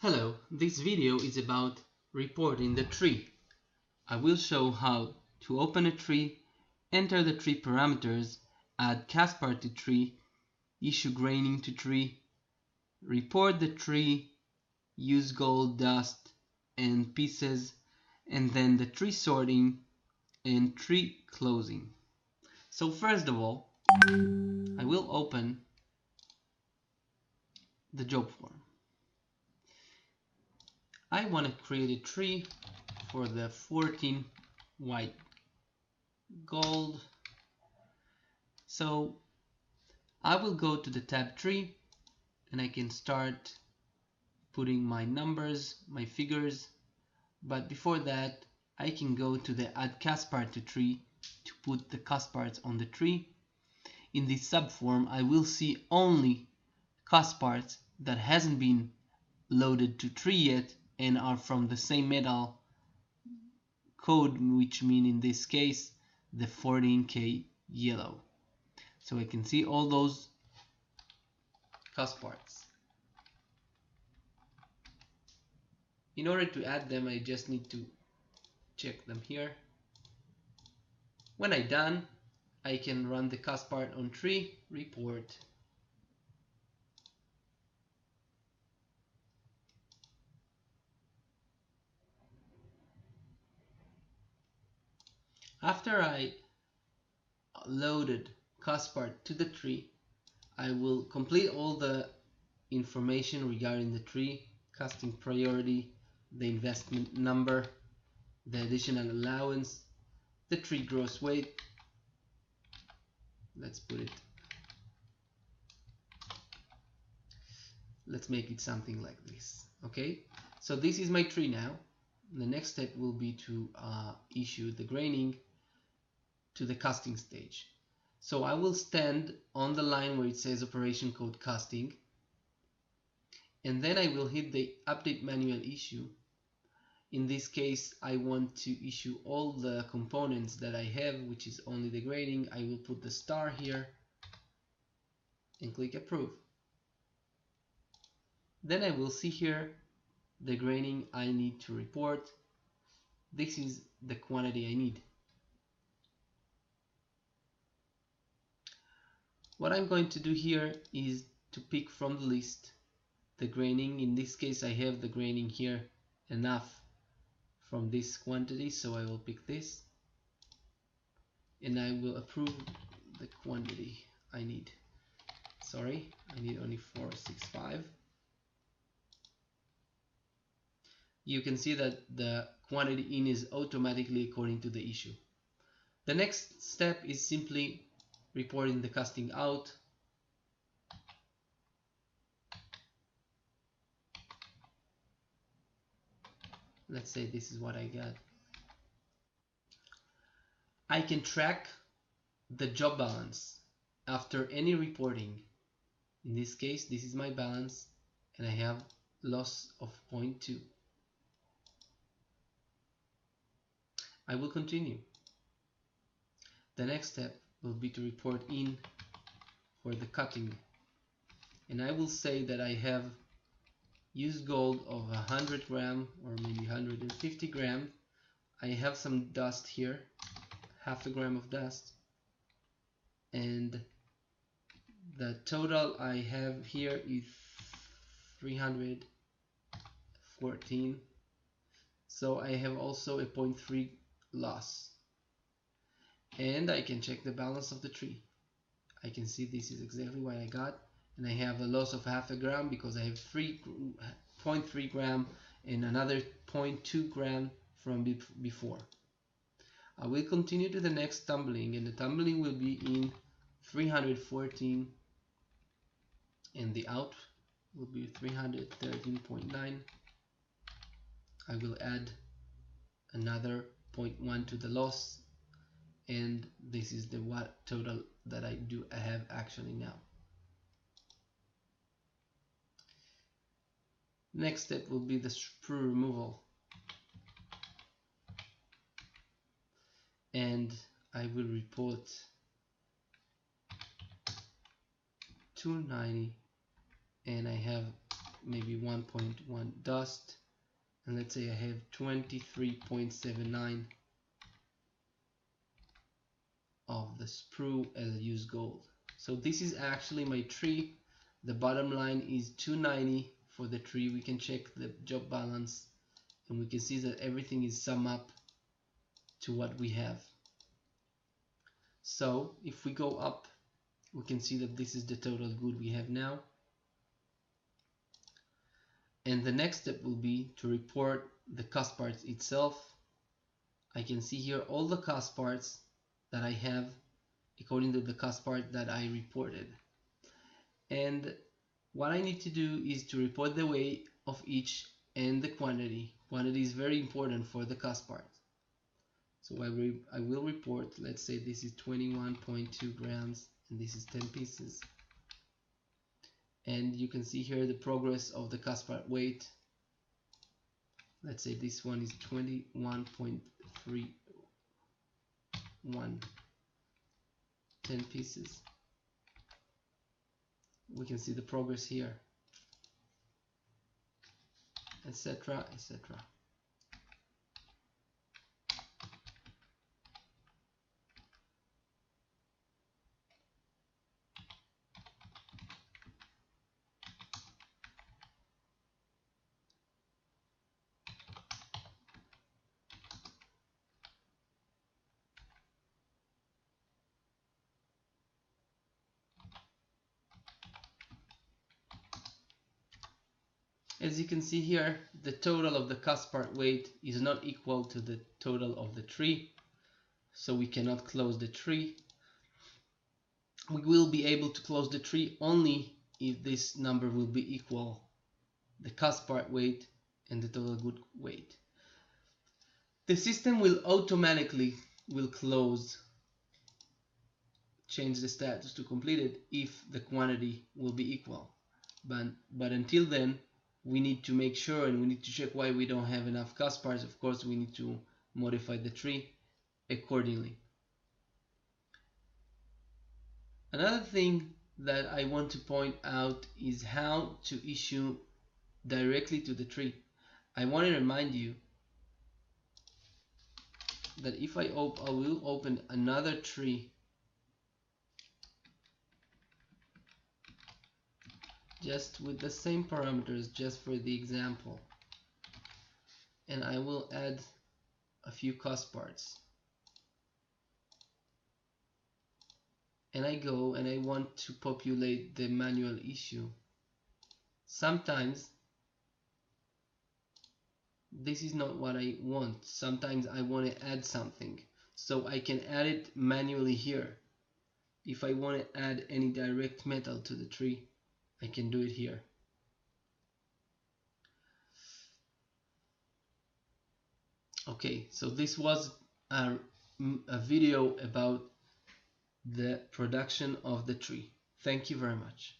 Hello, this video is about reporting the tree. I will show how to open a tree, enter the tree parameters, add Caspar to tree, issue graining to tree, report the tree, use gold, dust, and pieces, and then the tree sorting and tree closing. So first of all, I will open the job form. I want to create a tree for the 14 white gold. So I will go to the tab tree and I can start putting my numbers, my figures, but before that I can go to the add Caspar to tree to put the Caspars on the tree. In this subform I will see only Caspars that hasn't been loaded to tree yet and are from the same metal code, which mean in this case the 14K yellow. So I can see all those Caspars. In order to add them, I just need to check them here. When I'm done, I can run the Caspar on tree report. After I loaded Caspar to the tree, I will complete all the information regarding the tree: casting priority, the investment number, the additional allowance, the tree gross weight. Let's make it something like this. Okay, so this is my tree now. The next step will be to issue the graining to the casting stage. So I will stand on the line where it says operation code casting, and then I will hit the update manual issue. In this case I want to issue all the components that I have, which is only the graining. I will put the star here and click approve. Then I will see here the graining I need to report. This is the quantity I need. What I'm going to do here is to pick from the list the graining. In this case I have the graining here enough from this quantity, so I will pick this and I will approve the quantity I need. Sorry, I need only 465. You can see that the quantity in is automatically according to the issue. The next step is simply reporting the casting out. Let's say this is what I got. I can track the job balance after any reporting. In this case, this is my balance and I have loss of 0.2. I will continue. The next step will be to report in for the cutting, and I will say that I have used gold of 100 gram or maybe 150 gram. I have some dust here, half a gram of dust, and the total I have here is 314. So I have also a 0.3 loss, and I can check the balance of the tree. I can see this is exactly what I got, and I have a loss of half a gram because I have 0.3 gram and another 0.2 gram from before. I will continue to the next tumbling, and the tumbling will be in 314 and the out will be 313.9. I will add another 0.1 to the loss, and this is the what total that I have actually now. Next step will be the sprue removal, and I will report 290 and I have maybe 1.1 dust, and let's say I have 23.79 of the sprue as used gold. So this is actually my tree. The bottom line is 290 for the tree. We can check the job balance and we can see that everything is sum up to what we have. So if we go up, we can see that this is the total good we have now. And the next step will be to report the cost parts itself. I can see here all the cost parts that I have according to the cost part that I reported. And what I need to do is to report the weight of each and the quantity. Quantity is very important for the cost part. So I will report, let's say this is 21.2 grams and this is 10 pieces. And you can see here the progress of the cost part weight. Let's say this one is 21.31, 10 pieces. We can see the progress here, etc., etc. As you can see here, the total of the cost part weight is not equal to the total of the tree, so we cannot close the tree. We will be able to close the tree only if this number will be equal the cost part weight and the total good weight. The system will automatically close, change the status to completed if the quantity will be equal. But until then, we need to make sure and we need to check why we don't have enough cost parts. Of course, we need to modify the tree accordingly. Another thing that I want to point out is how to issue directly to the tree. I want to remind you that if I will open another tree just with the same parameters, just for the example, and I will add a few cost parts, and I go and I want to populate the manual issue. Sometimes this is not what I want. Sometimes I want to add something, so I can add it manually here. If I want to add any direct metal to the tree, I can do it here. Okay, so this was a video about the production of the tree. Thank you very much.